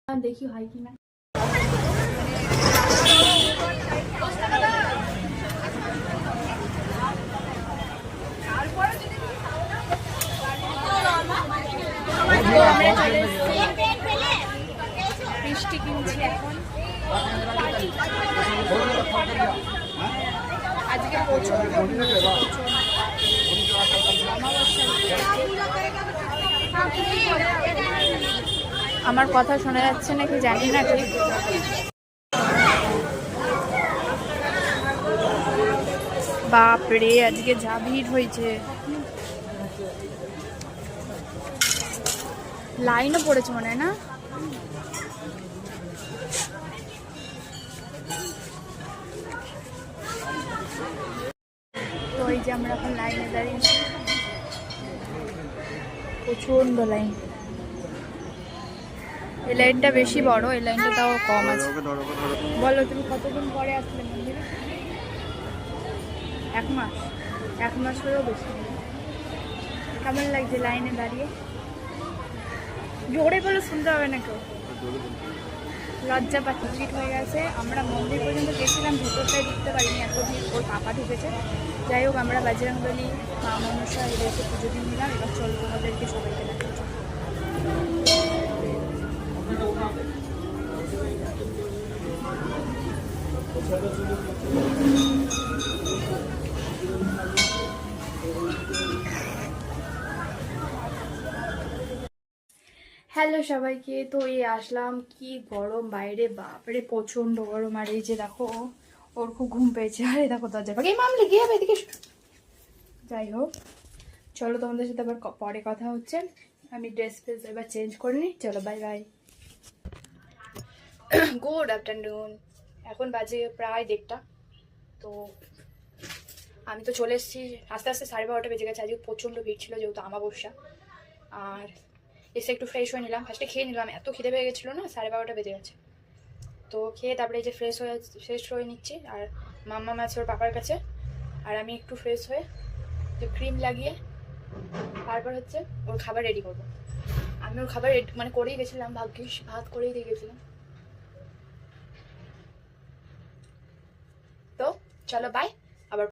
দেখি হয় কিনা। মিষ্টি কিনছি এখন। আজকে প্রচুর আমার কথা শোনা যাচ্ছে নাকি জানি না ঠিক। বাপরে আজকে যা ভিড় হয়েছে, লাইনও পড়েছে মনে হয় না। তো এই যে আমরা এখন লাইনে দাঁড়িয়েছি, প্রচন্ড লাইন। এই লাইনটা বেশি বড়, এই লাইনটা তাও কম আছে। বলো তুমি কতদিন পরে আসলে মন্দিরে? 1 মাস, 1 মাস হলেও বেশি। কেমন লাগছে লাইনে দাঁড়িয়ে? জোরে বলে শুনতে হবে না কেউ, লজ্জা পাচ্ছি। ভিড় হয়ে গেছে, আমরা মন্দির পর্যন্ত গেছিলাম, ভেতরটায় ঢুকতে পারিনি, এত ভিড়। ওর পাপা ঢুকেছে। যাই হোক, আমরা বজরংবলী, মা মনসা এদেরকে পুজো দিয়ে নিলাম। এবার চলো তোমাদেরকে সবাইকে দেখাচ্ছি। হ্যালো সবাইকে। তো এই আসলাম, কি গরম বাইরে, বাপরে প্রচন্ড গরম। আর এই যে দেখো, ওর খুব ঘুম পেয়েছে। আরে দেখো দরজা পাখি মামলে গিয়ে হবে এদিকে। যাই হোক, চলো তোমাদের সাথে আবার পরে কথা হচ্ছে। আমি ড্রেস ফ্রেস এবার চেঞ্জ করে নিই। চলো বাই বাই। Good afternoon. এখন বাজে প্রায় 1:30। তো আমি তো চলে এসেছি, আস্তে আস্তে 12:30 বেজে গেছে। আজকে প্রচণ্ড ভিড় ছিল যেহেতু আমাবস্যা। আর এসে একটু ফ্রেশ হয়ে নিলাম, ফার্স্টে খেয়ে নিলাম, এত খিদে পেয়ে গেছিলো না, 12:30 বেজে গেছে। তো খেয়ে তারপরে এই যে ফ্রেশ হয়ে নিচ্ছি। আর মাম্মা আছে ওর পাপার কাছে, আর আমি একটু ফ্রেশ হয়ে যে ক্রিম লাগিয়ে তারপর হচ্ছে ওর খাবার রেডি করবো। আমি ওর খাবার মানে করেই গেছিলাম, ভাগ্যিস ভাত করেই দিয়ে গেছিলাম। তো চলো বাই।